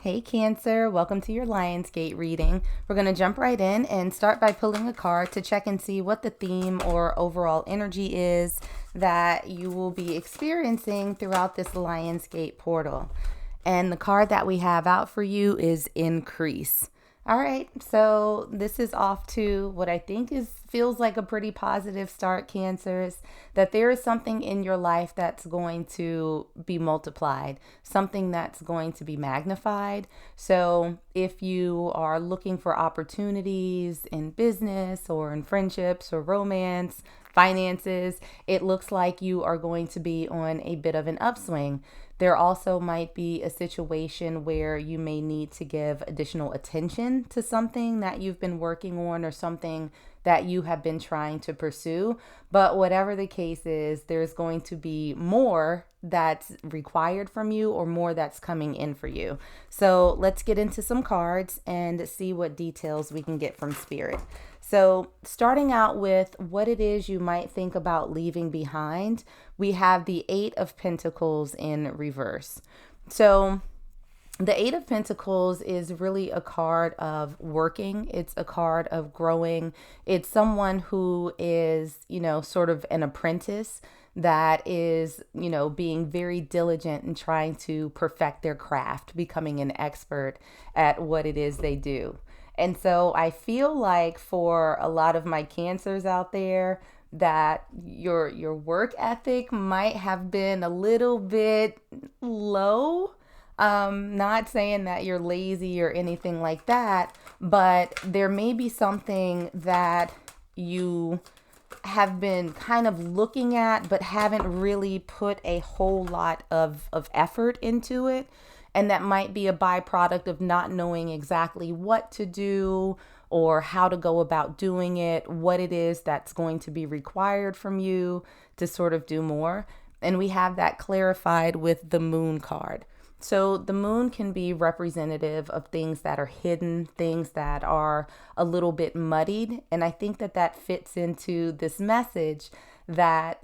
Hey Cancer, welcome to your Lionsgate reading. We're going to jump right in and start by pulling a card to check and see what the theme or overall energy is that you will be experiencing throughout this Lionsgate portal. And the card that we have out for you is Increase. All right, so this is off to what I think feels like a pretty positive start, Cancers, that there is something in your life that's going to be multiplied, something that's going to be magnified. So if you are looking for opportunities in business or in friendships or romance, finances, it looks like you are going to be on a bit of an upswing. There also might be a situation where you may need to give additional attention to something that you've been working on or something that you have been trying to pursue. But whatever the case is, there's going to be more that's required from you or more that's coming in for you. So let's get into some cards and see what details we can get from Spirit. So starting out with what it is you might think about leaving behind, we have the Eight of Pentacles in reverse. So the Eight of Pentacles is really a card of working. It's a card of growing. It's someone who is, sort of an apprentice that is, being very diligent and trying to perfect their craft, becoming an expert at what it is they do. And so I feel like for a lot of my Cancers out there, that your work ethic might have been a little bit low. Not saying that you're lazy or anything like that, but there may be something that you have been kind of looking at, but haven't really put a whole lot of effort into it. And that might be a byproduct of not knowing exactly what to do or how to go about doing it, what it is that's going to be required from you to sort of do more. And we have that clarified with the Moon card. So the moon can be representative of things that are hidden, things that are a little bit muddied. And I think that fits into this message that,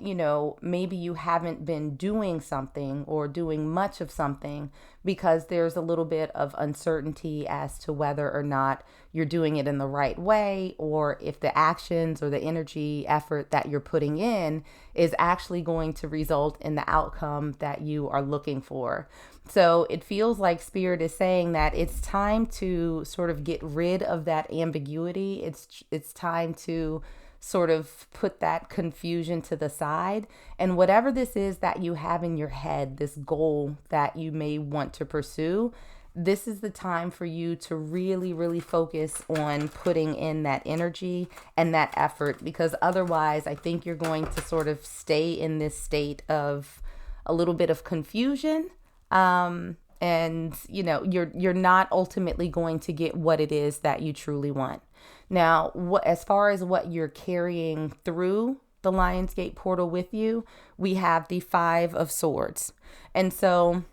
maybe you haven't been doing something or doing much of something because there's a little bit of uncertainty as to whether or not you're doing it in the right way, or if the actions or the energy effort that you're putting in is actually going to result in the outcome that you are looking for. So it feels like Spirit is saying that it's time to sort of get rid of that ambiguity. It's time to sort of put that confusion to the side. And whatever this is that you have in your head, this goal that you may want to pursue, this is the time for you to really, really focus on putting in that energy and that effort, because otherwise I think you're going to sort of stay in this state of a little bit of confusion. And you're not ultimately going to get what it is that you truly want. Now, as far as what you're carrying through the Lionsgate portal with you, we have the Five of Swords. And so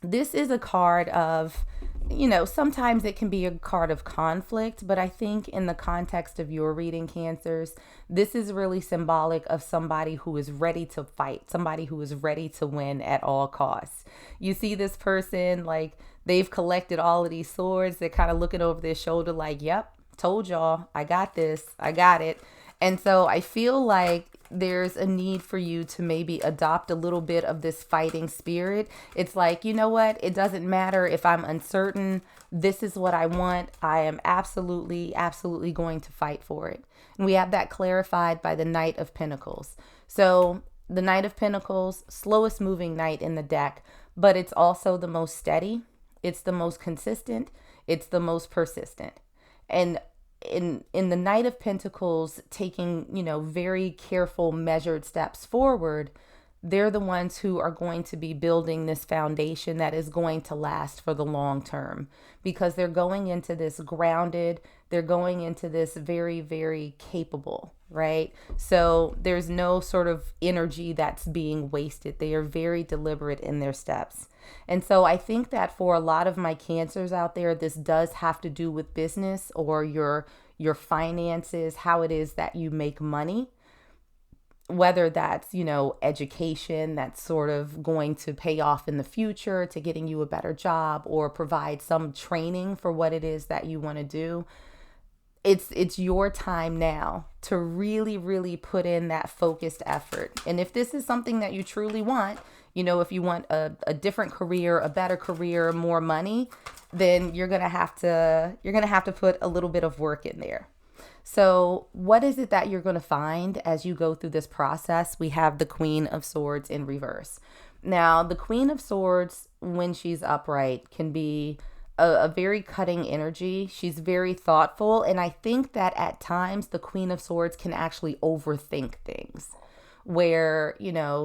this is a card of, sometimes it can be a card of conflict, but I think in the context of your reading, Cancers, this is really symbolic of somebody who is ready to fight, somebody who is ready to win at all costs. You see this person, like, they've collected all of these swords. They're kind of looking over their shoulder like, yep, told y'all, I got this, I got it. And so I feel like there's a need for you to maybe adopt a little bit of this fighting spirit. It's like, you know what? It doesn't matter if I'm uncertain. This is what I want. I am absolutely, absolutely going to fight for it. And we have that clarified by the Knight of Pentacles. So the Knight of Pentacles, slowest moving knight in the deck, but it's also the most steady. It's the most consistent. It's the most persistent. And in the Knight of Pentacles, taking, very careful, measured steps forward, they're the ones who are going to be building this foundation that is going to last for the long term, because they're going into this grounded, they're going into this very, very capable, right? So there's no sort of energy that's being wasted. They are very deliberate in their steps. And so I think that for a lot of my Cancers out there, this does have to do with business or your finances, how it is that you make money. whether that's, education that's sort of going to pay off in the future to getting you a better job or provide some training for what it is that you want to do. It's your time now to really, really put in that focused effort. And if this is something that you truly want, if you want a different career, a better career, more money, then you're gonna have to put a little bit of work in there. So what is it that you're going to find as you go through this process? We have the Queen of Swords in reverse. Now, the Queen of Swords, when she's upright, can be a very cutting energy. She's very thoughtful. And I think that at times the Queen of Swords can actually overthink things where,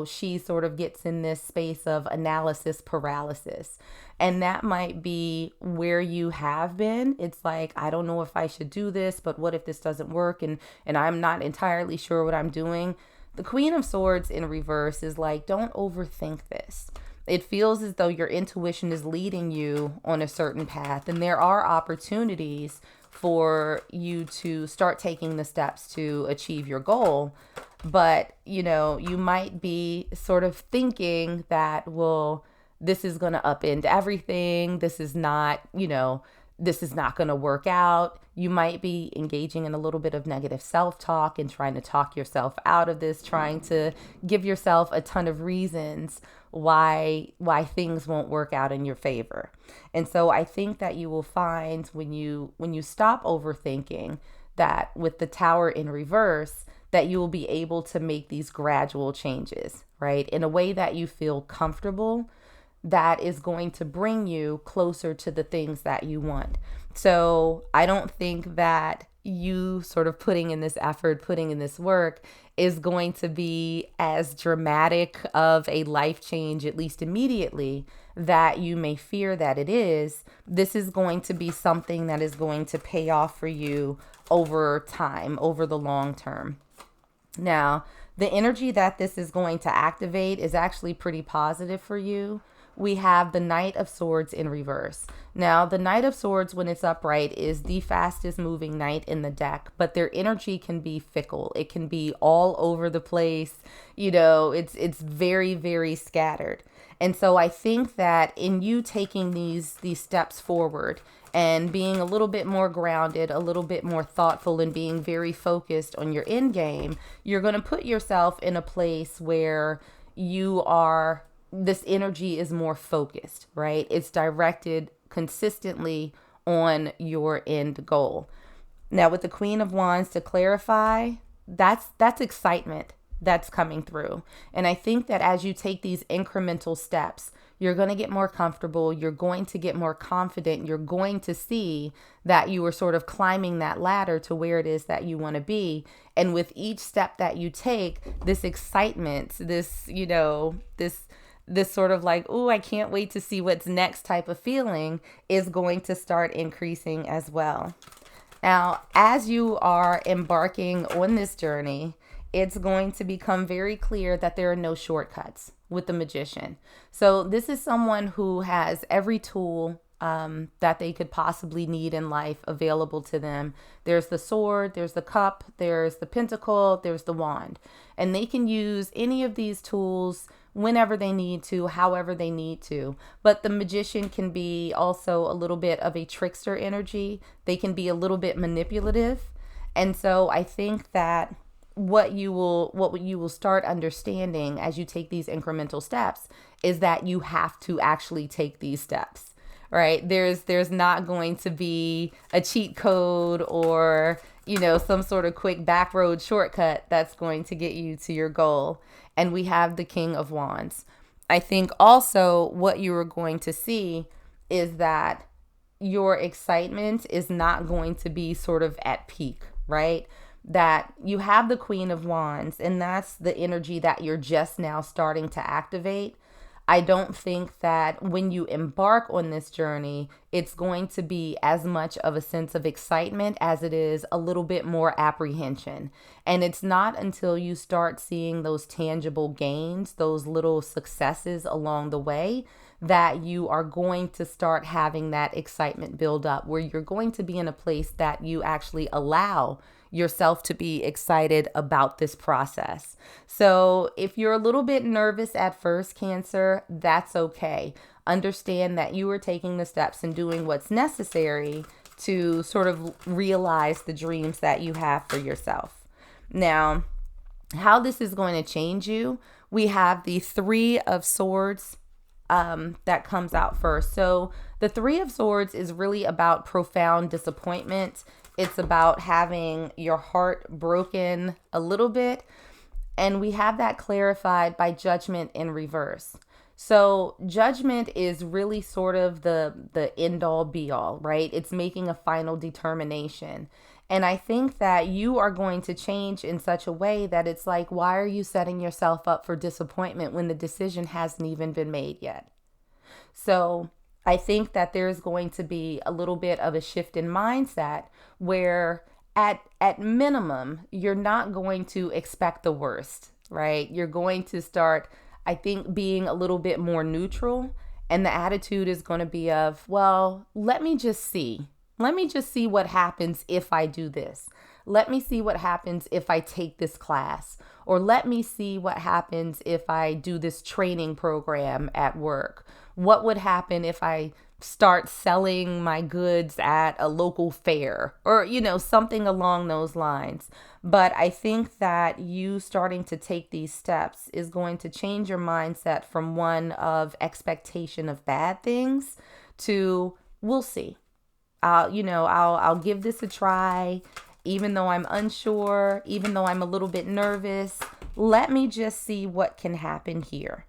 she sort of gets in this space of analysis paralysis. And that might be where you have been. It's like, I don't know if I should do this, but what if this doesn't work? And I'm not entirely sure what I'm doing. The Queen of Swords in reverse is like, don't overthink this. It feels as though your intuition is leading you on a certain path, and there are opportunities for you to start taking the steps to achieve your goal. But, you might be sort of thinking that, well, this is going to upend everything. This is not going to work out. You might be engaging in a little bit of negative self-talk and trying to talk yourself out of this, trying to give yourself a ton of reasons why things won't work out in your favor. And so I think that you will find when you stop overthinking that with the Tower in reverse, that you will be able to make these gradual changes, right? In a way that you feel comfortable, that is going to bring you closer to the things that you want. So I don't think that you sort of putting in this effort, putting in this work is going to be as dramatic of a life change, at least immediately, that you may fear that it is. This is going to be something that is going to pay off for you over time, over the long term. Now, the energy that this is going to activate is actually pretty positive for you. We have the Knight of Swords in reverse. Now, the Knight of Swords, when it's upright, is the fastest moving knight in the deck, but their energy can be fickle. It can be all over the place. It's very, very scattered. And so I think that in you taking these steps forward and being a little bit more grounded, a little bit more thoughtful, and being very focused on your end game, you're going to put yourself in a place where this energy is more focused, right? It's directed consistently on your end goal. Now, with the Queen of Wands, to clarify, that's excitement that's coming through. And I think that as you take these incremental steps, you're going to get more comfortable. You're going to get more confident. You're going to see that you are sort of climbing that ladder to where it is that you want to be. And with each step that you take, this excitement, this sort of like, oh, I can't wait to see what's next type of feeling is going to start increasing as well. Now, as you are embarking on this journey, it's going to become very clear that there are no shortcuts with the Magician. So this is someone who has every tool that they could possibly need in life available to them. There's the sword, there's the cup, there's the pentacle, there's the wand. And they can use any of these tools whenever they need to, however they need to. But the Magician can be also a little bit of a trickster energy. They can be a little bit manipulative. And so I think that what you will start understanding as you take these incremental steps is that you have to actually take these steps, right? There's not going to be a cheat code or, some sort of quick back road shortcut that's going to get you to your goal. And we have the King of Wands. I think also what you are going to see is that your excitement is not going to be sort of at peak, right? That you have the Queen of Wands, and that's the energy that you're just now starting to activate. I don't think that when you embark on this journey, it's going to be as much of a sense of excitement as it is a little bit more apprehension. And it's not until you start seeing those tangible gains, those little successes along the way, that you are going to start having that excitement build up, where you're going to be in a place that you actually allow yourself to be excited about this process. So if you're a little bit nervous at first, Cancer, that's okay. Understand that you are taking the steps and doing what's necessary to sort of realize the dreams that you have for yourself. Now, how this is going to change you, we have the Three of Swords that comes out first. So the Three of Swords is really about profound disappointment. It's about having your heart broken a little bit. And we have that clarified by Judgment in reverse. So Judgment is really sort of the end all be all, right? It's making a final determination. And I think that you are going to change in such a way that it's like, why are you setting yourself up for disappointment when the decision hasn't even been made yet? So I think that there's going to be a little bit of a shift in mindset where at minimum, you're not going to expect the worst, right? You're going to start, I think, being a little bit more neutral. And the attitude is going to be of, well, let me just see. Let me just see what happens if I do this. Let me see what happens if I take this class. Or let me see what happens if I do this training program at work. What would happen if I start selling my goods at a local fair? Or, something along those lines. But I think that you starting to take these steps is going to change your mindset from one of expectation of bad things to, we'll see. I'll give this a try, even though I'm unsure, even though I'm a little bit nervous. Let me just see what can happen here.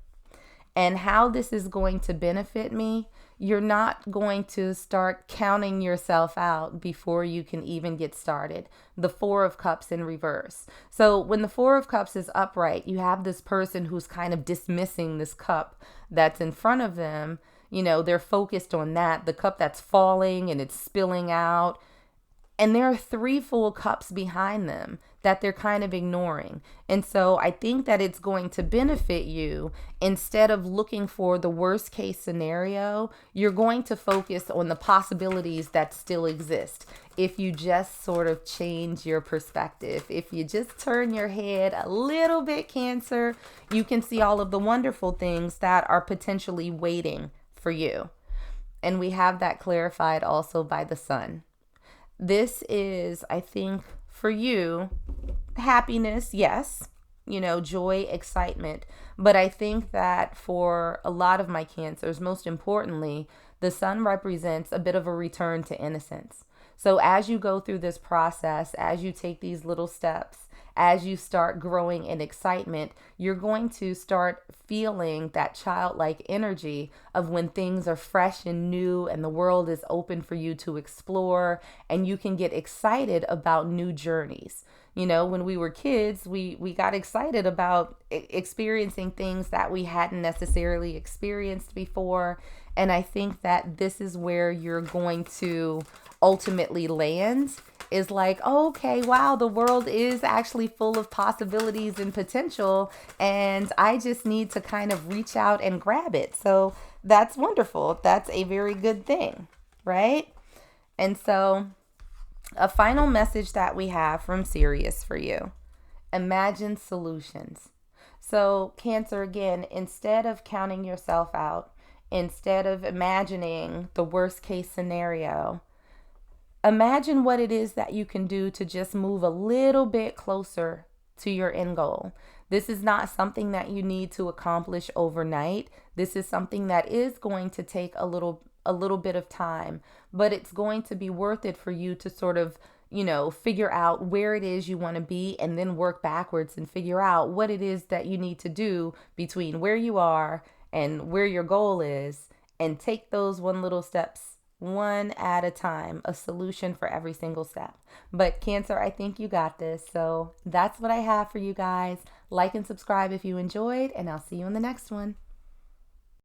And how this is going to benefit me, you're not going to start counting yourself out before you can even get started. The Four of Cups in reverse. So when the Four of Cups is upright, you have this person who's kind of dismissing this cup that's in front of them. They're focused on that, the cup that's falling and it's spilling out. And there are 3 full cups behind them that they're kind of ignoring. And so I think that it's going to benefit you. Instead of looking for the worst case scenario, you're going to focus on the possibilities that still exist. If you just sort of change your perspective, if you just turn your head a little bit, Cancer, you can see all of the wonderful things that are potentially waiting for you. And we have that clarified also by the Sun. This is, I think, for you, happiness, yes, joy, excitement. But I think that for a lot of my Cancers, most importantly, the Sun represents a bit of a return to innocence. So as you go through this process, as you take these little steps, as you start growing in excitement, you're going to start feeling that childlike energy of when things are fresh and new and the world is open for you to explore, and you can get excited about new journeys. When we were kids, we got excited about experiencing things that we hadn't necessarily experienced before. And I think that this is where you're going to ultimately land, is like, oh, okay, wow, the world is actually full of possibilities and potential, and I just need to kind of reach out and grab it. So that's wonderful. That's a very good thing, right? And so a final message that we have from Sirius for you: imagine solutions. So Cancer, again, instead of counting yourself out, instead of imagining the worst case scenario, imagine what it is that you can do to just move a little bit closer to your end goal. This is not something that you need to accomplish overnight. This is something that is going to take a little bit of time, but it's going to be worth it for you to sort of, figure out where it is you want to be, and then work backwards and figure out what it is that you need to do between where you are and where your goal is, and take those little steps one at a time, a solution for every single step. But Cancer, I think you got this. So that's what I have for you guys. Like and subscribe if you enjoyed, and I'll see you in the next one.